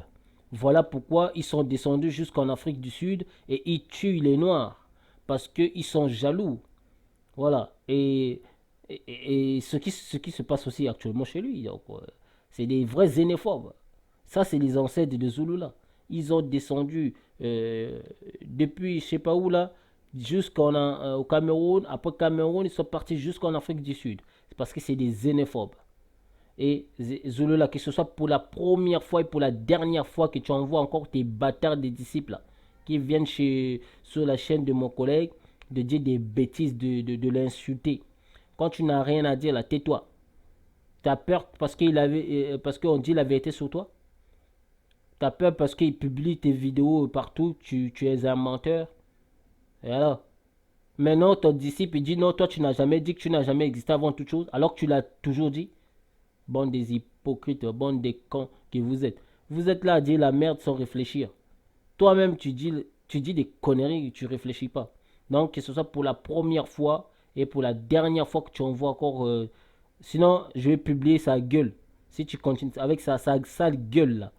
Voilà pourquoi ils sont descendus jusqu'en Afrique du Sud et ils tuent les Noirs. Parce qu'ils sont jaloux. Voilà. Et ce qui se passe aussi actuellement chez lui. Donc, c'est des vrais xénophobes. Ça, c'est les ancêtres de Zulula. Ils ont descendu depuis, je sais pas où là, jusqu'au Cameroun. Après Cameroun, ils sont partis jusqu'en Afrique du Sud. C'est parce que c'est des xénophobes. Et Zulula, que ce soit pour la première fois et pour la dernière fois que tu envoies encore tes bâtards des disciples là, qui viennent sur la chaîne de mon collègue de dire des bêtises, de l'insulter. Quand tu n'as rien à dire là, tais-toi. T'as peur parce qu'on dit la vérité sur toi? T'as peur parce qu'il publie tes vidéos partout, tu es un menteur? Et alors? Maintenant, ton disciple, il dit non, toi, tu n'as jamais dit que tu n'as jamais existé avant toute chose, alors que tu l'as toujours dit. Bande des hypocrites, bande des cons que vous êtes. Vous êtes là à dire la merde sans réfléchir. Toi-même, tu dis des conneries, tu réfléchis pas. Donc, que ce soit pour la première fois et pour la dernière fois que tu envoies encore. Sinon, je vais publier sa gueule. Si tu continues avec sa sale gueule là.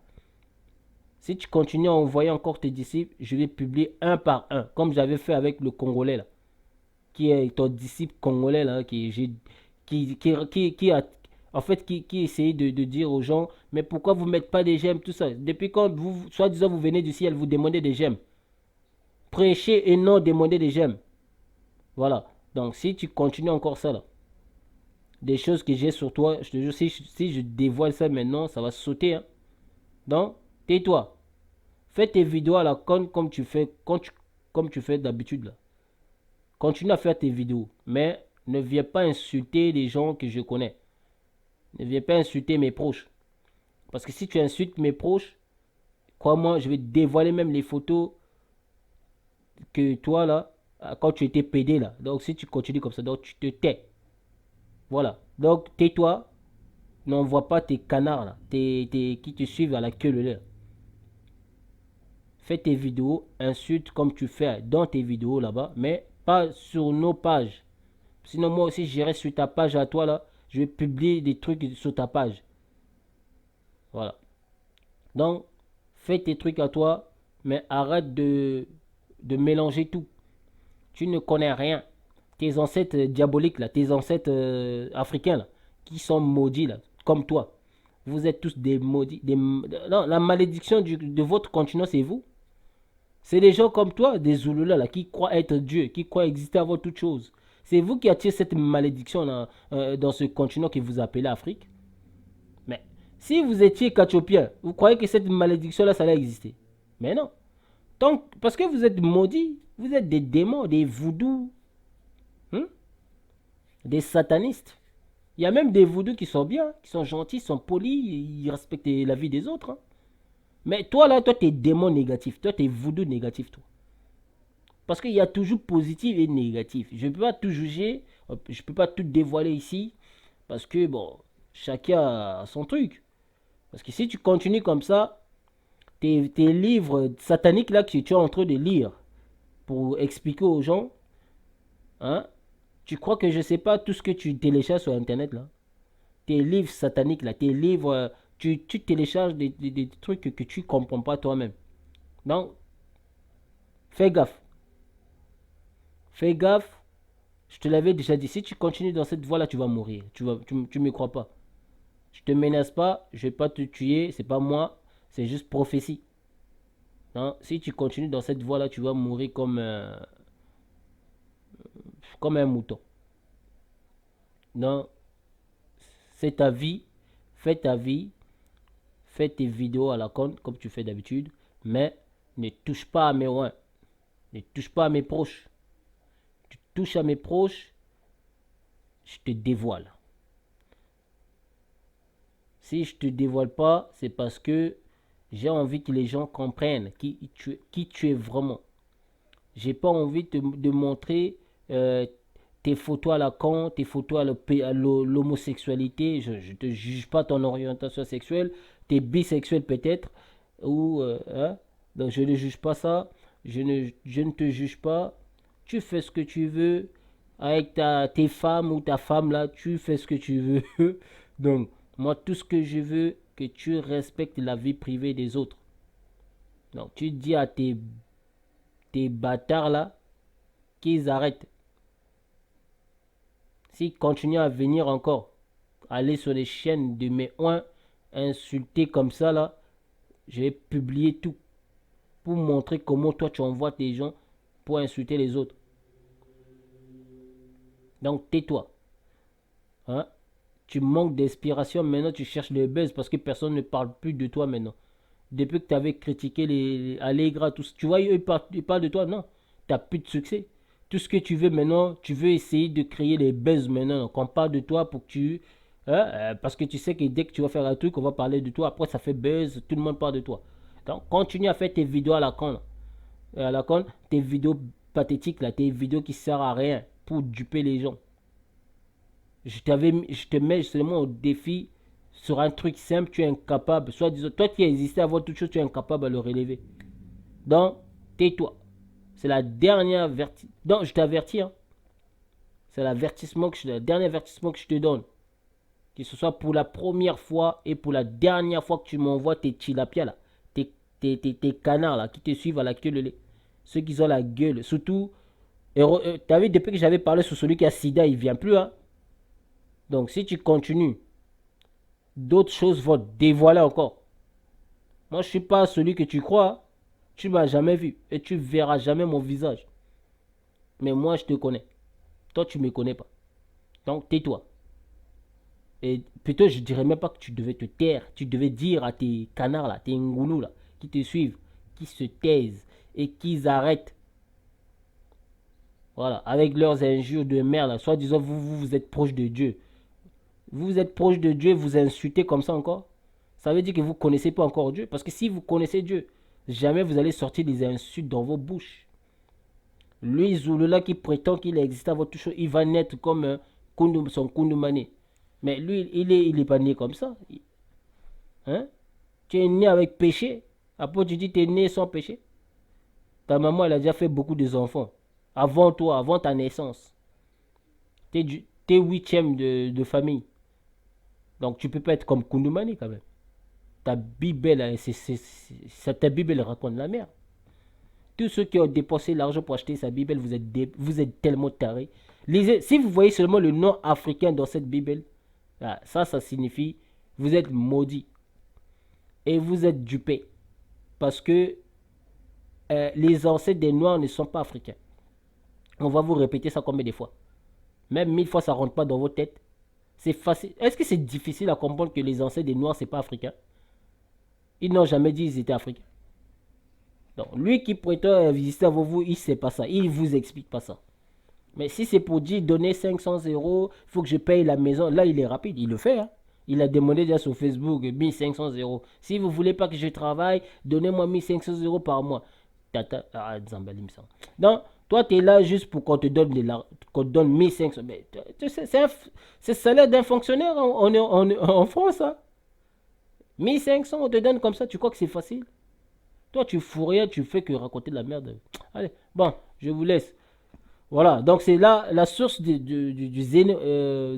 Si tu continues à envoyer encore tes disciples, je vais publier un par un. Comme j'avais fait avec le Congolais là. Qui est ton disciple congolais là. Qui a en fait, qui essayait de dire aux gens, mais pourquoi vous ne mettez pas des j'aime, tout ça. Depuis quand vous, soi-disant, vous venez du ciel, vous demandez des j'aime. Prêchez et non demander des j'aime. Voilà. Donc, si tu continues encore ça, là, des choses que j'ai sur toi, je te jure, si je dévoile ça maintenant, ça va sauter. Hein. Donc, tais-toi. Fais tes vidéos à la con comme tu fais, comme tu fais d'habitude. Là. Continue à faire tes vidéos. Mais ne viens pas insulter les gens que je connais. Ne viens pas insulter mes proches. Parce que si tu insultes mes proches, crois-moi, je vais dévoiler même les photos que toi, là, quand tu étais pédé, là. Donc, si tu continues comme ça, donc tu te tais. Voilà. Donc, tais-toi. N'envoie pas tes canards, là, qui te suivent à la queue leu. Fais tes vidéos, insulte comme tu fais dans tes vidéos là-bas, mais pas sur nos pages. Sinon, moi aussi, j'irai sur ta page à toi, là. Je vais publier des trucs sur ta page. Voilà. Donc, fais tes trucs à toi, mais arrête de mélanger tout. Tu ne connais rien. Tes ancêtres diaboliques, là, tes ancêtres africains, là, qui sont maudits, là, comme toi. Vous êtes tous des maudits. Non, la malédiction de votre continent, c'est vous. C'est des gens comme toi, des Zulula, là, qui croient être Dieu, qui croient exister avant toute chose. C'est vous qui attirez cette malédiction là, dans ce continent que vous appelez Afrique. Mais si vous étiez Kachopien, vous croyez que cette malédiction-là, ça allait exister. Mais non. Donc, parce que vous êtes maudits, vous êtes des démons, des voodoo, hein, des satanistes. Il y a même des voodoo qui sont bien, qui sont gentils, sont polis, ils respectent la vie des autres. Hein. Mais toi, là, toi, t'es démon négatif. Toi, t'es voodoo négatif, toi. Parce qu'il y a toujours positif et négatif. Je ne peux pas tout juger, je ne peux pas tout dévoiler ici. Parce que, bon, chacun a son truc. Parce que si tu continues comme ça, tes livres sataniques là que tu es en train de lire pour expliquer aux gens, hein, tu crois que je sais pas tout ce que tu télécharges sur Internet là? Tes livres sataniques là, tes livres, tu télécharges des trucs que tu comprends pas toi-même. Donc, fais gaffe. Fais gaffe. Je te l'avais déjà dit, si tu continues dans cette voie là, tu vas mourir. Tu me crois pas. Je te menace pas, je vais pas te tuer, c'est pas moi, c'est juste prophétie. Non, si tu continues dans cette voie là, tu vas mourir comme un mouton. Non, c'est ta vie, ta vie, fais tes vidéos à la con comme tu fais d'habitude, mais ne touche pas à mes oins, ne touche pas à mes proches. Tu touches à mes proches, je te dévoile. Si je te dévoile pas, c'est parce que j'ai envie que les gens comprennent qui tu es vraiment. J'ai pas envie de montrer tes photos à la con, tes photos à l'homosexualité. Je te juge pas ton orientation sexuelle. T'es bisexuel peut-être. Ou, hein? Donc je ne juge pas ça. Je ne te juge pas. Tu fais ce que tu veux. Avec tes femmes ou ta femme là, tu fais ce que tu veux. Donc, moi, tout ce que je veux, que tu respectes la vie privée des autres. Donc, tu dis à tes bâtards là qu'ils arrêtent. S'ils continuent à venir encore, aller sur les chaînes de mes oins, insulter comme ça là, je vais publier tout pour montrer comment toi tu envoies tes gens pour insulter les autres. Donc tais-toi. Hein? Tu manques d'inspiration, maintenant tu cherches le buzz parce que personne ne parle plus de toi maintenant. Depuis que tu avais critiqué les Allegra, tout, tu vois, ils parlent de toi, non. Tu n'as plus de succès. Tout ce que tu veux maintenant, tu veux essayer de créer les buzz maintenant. Qu'on parle de toi pour que tu. Hein, parce que tu sais que dès que tu vas faire un truc, on va parler de toi. Après, ça fait buzz, tout le monde parle de toi. Donc, continue à faire tes vidéos à la con. Là. À la con, tes vidéos pathétiques, là, tes vidéos qui servent à rien pour duper les gens. Je te mets seulement au défi sur un truc simple, tu es incapable. Soit disons, toi qui as existé avant toute chose, tu es incapable à le relever. Donc, tais-toi. C'est la dernière avertissement. Donc, je t'avertis. Hein. C'est le dernier avertissement que je te donne. Que ce soit pour la première fois et pour la dernière fois que tu m'envoies tes tilapia là. Tes canards là qui te suivent à la queue de lait. Ceux qui ont la gueule. Surtout, t'as vu, depuis que j'avais parlé sur celui qui a sida, il vient plus. Hein. Donc, si tu continues, d'autres choses vont te dévoiler encore. Moi, je suis pas celui que tu crois. Tu m'as jamais vu et tu verras jamais mon visage. Mais moi, je te connais. Toi, tu me connais pas. Donc, tais-toi. Et plutôt, je dirais même pas que tu devais te taire. Tu devais dire à tes canards là, tes ngoulous là, qui te suivent, qui se taisent et qu'ils arrêtent. Voilà, avec leurs injures de merde. Soit disant, vous êtes proche de Dieu. Vous êtes proche de Dieu, vous insultez comme ça encore. Ça veut dire que vous ne connaissez pas encore Dieu. Parce que si vous connaissez Dieu, jamais vous allez sortir des insultes dans vos bouches. Lui, Zulula qui prétend qu'il existe à votre chose, il va naître comme son Kundumane. Mais lui, il est pas né comme ça. Hein? Tu es né avec péché. Après, tu dis que tu es né sans péché. Ta maman, elle a déjà fait beaucoup d'enfants. Avant toi, avant ta naissance. Tu es huitième de famille. Donc, tu peux pas être comme Kundumane quand même. Ta Bible, ta Bible raconte la merde. Tous ceux qui ont dépensé l'argent pour acheter sa Bible, vous êtes tellement tarés. Lisez, si vous voyez seulement le nom africain dans cette Bible, ça signifie vous êtes maudits et vous êtes dupés. Parce que les ancêtres des Noirs ne sont pas africains. On va vous répéter ça combien de fois. Même 1000 fois, ça ne rentre pas dans vos têtes. C'est facile. Est-ce que c'est difficile à comprendre que les ancêtres des Noirs, c'est pas africain? Ils n'ont jamais dit qu'ils étaient africains. Donc, lui qui prétend visiter avant vous, il ne sait pas ça. Il ne vous explique pas ça. Mais si c'est pour dire donner 500 euros, il faut que je paye la maison, là, il est rapide. Il le fait. Hein. Il a demandé déjà sur Facebook 1500 euros. Si vous ne voulez pas que je travaille, donnez-moi 1500 euros par mois. Donc, toi, tu es là juste pour qu'on te donne 1500. Mais, c'est le salaire d'un fonctionnaire en France. Hein. 1500, on te donne comme ça, tu crois que c'est facile? Toi, tu fous rien, tu fais que raconter de la merde. Allez, bon, je vous laisse. Voilà, donc c'est là la source du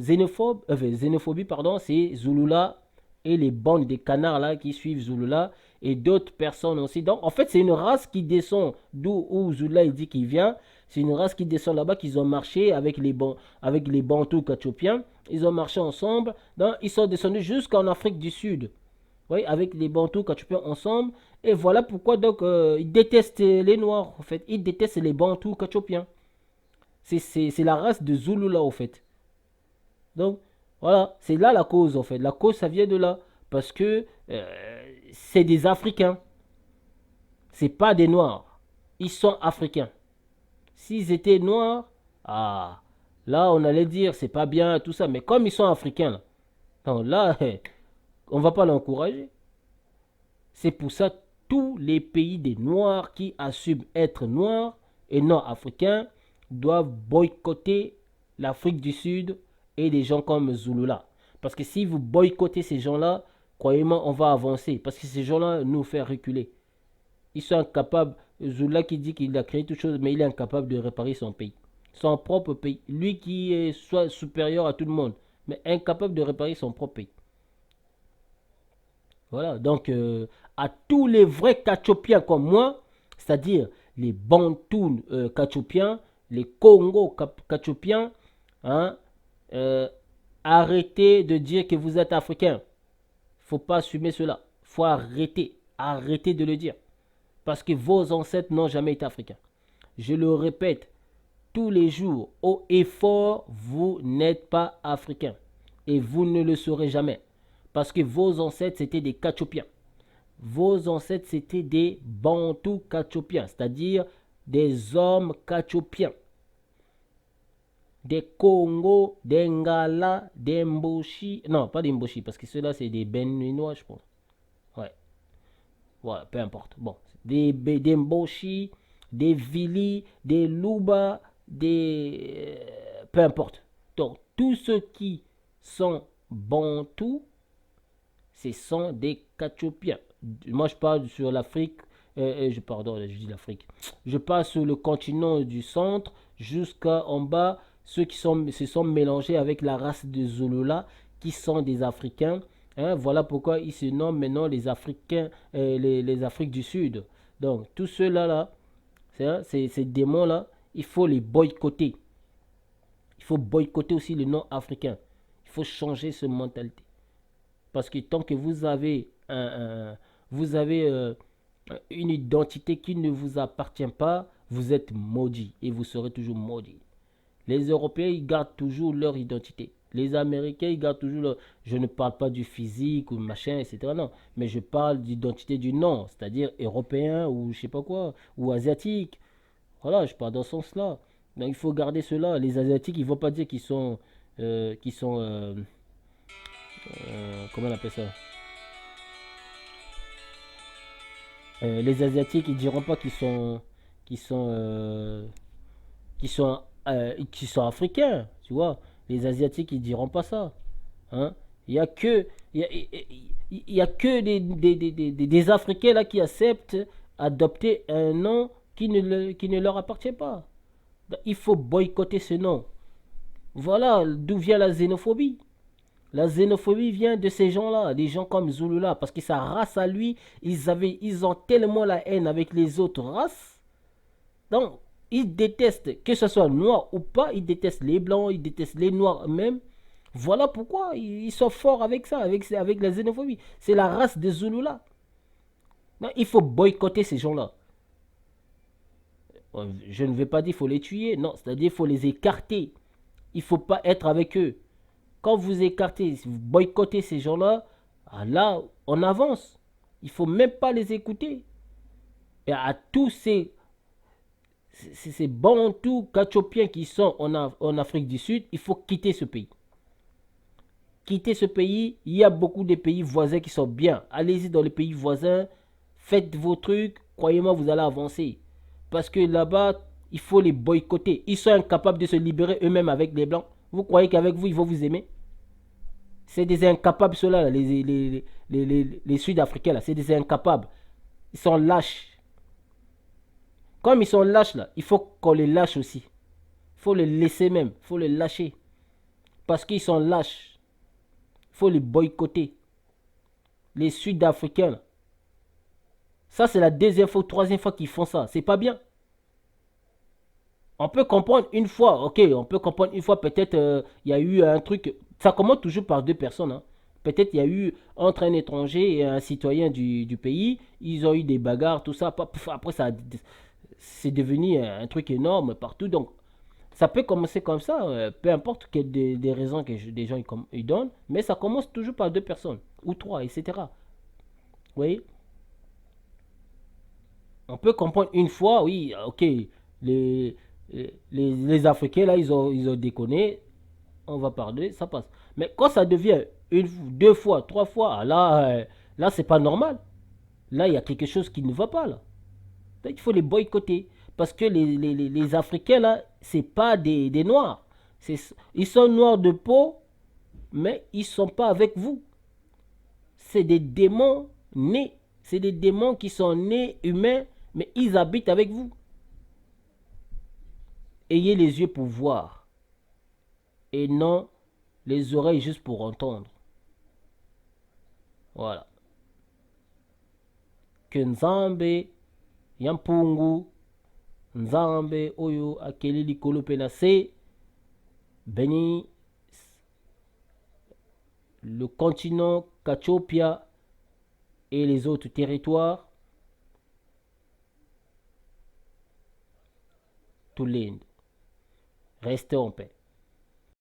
xénophobie, pardon, c'est Zulula et les bandes des canards là qui suivent Zulula et d'autres personnes aussi. Donc en fait, c'est une race qui descend d'où où Zulula il dit qu'il vient. C'est une race qui descend là-bas qu'ils ont marché avec les Bantous Kachopiens. Ils ont marché ensemble. Donc, ils sont descendus jusqu'en Afrique du Sud. Oui, avec les Bantous Kachopiens ensemble. Et voilà pourquoi donc ils détestent les Noirs. En fait, ils détestent les Bantous Kachopiens. C'est la race de Zulu là, au fait. Donc, voilà, c'est là la cause, en fait. La cause, ça vient de là. Parce que c'est des Africains. C'est pas des Noirs. Ils sont Africains. S'ils étaient Noirs, ah, là, on allait dire, c'est pas bien, tout ça. Mais comme ils sont Africains, là, donc là, on va pas l'encourager. C'est pour ça tous les pays des Noirs qui assument être Noirs et non africains doivent boycotter l'Afrique du Sud et des gens comme Zulula. Parce que si vous boycottez ces gens-là, croyez-moi, on va avancer. Parce que ces gens-là nous font reculer. Ils sont incapables. Zulula qui dit qu'il a créé toute chose, mais il est incapable de réparer son pays. Son propre pays. Lui qui est soit supérieur à tout le monde, mais incapable de réparer son propre pays. Voilà, donc à tous les vrais Kachopiens comme moi, c'est-à-dire les Bantous Kachopiens, les Congo Kachopiens, hein, euh, arrêtez de dire que vous êtes africain. Faut pas assumer cela. Faut arrêter. Arrêtez de le dire. Parce que vos ancêtres n'ont jamais été africains. Je le répète tous les jours, haut et fort, vous n'êtes pas africain. Et vous ne le serez jamais. Parce que vos ancêtres, c'était des Kachopiens. Vos ancêtres, c'était des Bantous Kachopiens, c'est-à-dire des hommes Kachopiens. Des Congo, des Ngala, des Mboshi. Non, pas des Mboshi, parce que ceux-là, c'est des Béninois, je pense. Ouais, voilà, peu importe. Bon, des Mboshi, des Vili, des Luba, des. Peu importe. Donc, tous ceux qui sont Bantous, ce sont des Kachopiens. Moi, je parle sur l'Afrique. Pardon, je dis l'Afrique. Je parle sur le continent du centre jusqu'en bas. Ceux qui se sont mélangés avec la race de Zulula, qui sont des Africains. Hein, voilà pourquoi ils se nomment maintenant les Africains, les Afriques du Sud. Donc, tous ceux-là, ces démons-là, il faut les boycotter. Il faut boycotter aussi le nom africain. Il faut changer cette mentalité. Parce que tant que vous avez une identité qui ne vous appartient pas, vous êtes maudit et vous serez toujours maudit. Les Européens, ils gardent toujours leur identité. Les Américains, ils gardent toujours leur. Je ne parle pas du physique ou machin, etc. Non, mais je parle d'identité du nom, c'est-à-dire européen ou je sais pas quoi, ou asiatique. Voilà, je parle dans ce sens-là. Donc il faut garder cela. Les Asiatiques, ils ne vont pas dire comment on appelle ça? Les Asiatiques, ils diront pas qu'ils sont, qu'ils sont africains, tu vois. Les Asiatiques, ils diront pas ça, hein. Il y a que, il y a que des Africains là qui acceptent adopter un nom qui ne leur appartient pas. Il faut boycotter ce nom. Voilà d'où vient la xénophobie. La xénophobie vient de ces gens-là, des gens comme Zulula, parce que sa race à lui, ils ont tellement la haine avec les autres races. Donc, ils détestent, que ce soit noir ou pas, ils détestent les blancs, ils détestent les noirs même. Voilà pourquoi ils sont forts avec ça, avec la xénophobie. C'est la race de Zulula. Donc, il faut boycotter ces gens-là. Je ne vais pas dire qu'il faut les tuer, non, c'est-à-dire qu'il faut les écarter. Il ne faut pas être avec eux. Quand vous écartez, si vous boycottez ces gens-là, là, on avance. Il ne faut même pas les écouter. Et à tous ces bantous kachopiens qui sont en Afrique du Sud, il faut quitter ce pays. Quitter ce pays, il y a beaucoup de pays voisins qui sont bien. Allez-y dans les pays voisins, faites vos trucs, croyez-moi, vous allez avancer. Parce que là-bas, il faut les boycotter. Ils sont incapables de se libérer eux-mêmes avec les blancs. Vous croyez qu'avec vous, ils vont vous aimer? C'est des incapables, ceux-là, les Sud-Africains, là. C'est des incapables. Ils sont lâches. Comme ils sont lâches, là, il faut qu'on les lâche aussi. Il faut les laisser même. Il faut les lâcher. Parce qu'ils sont lâches. Il faut les boycotter. Les Sud-Africains, là. Ça, c'est la deuxième fois ou troisième fois qu'ils font ça. C'est pas bien. On peut comprendre une fois, ok, on peut comprendre une fois, peut-être il y a eu un truc. Ça commence toujours par deux personnes. Hein. Peut-être il y a eu entre un étranger et un citoyen du pays, ils ont eu des bagarres, tout ça. Après, ça, c'est devenu un truc énorme partout. Donc, ça peut commencer comme ça, peu importe quelles des raisons que des gens ils donnent, mais ça commence toujours par deux personnes, ou trois, etc. Vous voyez? On peut comprendre une fois, oui, ok, les, les Africains, là, ils ont déconné, on va parler, ça passe. Mais quand ça devient une, deux fois, trois fois, là c'est pas normal. Là, il y a quelque chose qui ne va pas, là. Donc, il faut les boycotter. Parce que les Africains, là, c'est pas des Noirs. Ils sont noirs de peau, mais ils sont pas avec vous. C'est des démons nés. C'est des démons qui sont nés humains, mais ils habitent avec vous. Ayez les yeux pour voir et non les oreilles juste pour entendre. Voilà. Que Nzambe, Yampungu, Nzambe, Oyo, Akelili, Kolopenase, béni le continent Kachopia et les autres territoires, tout l'Inde. Restez en paix.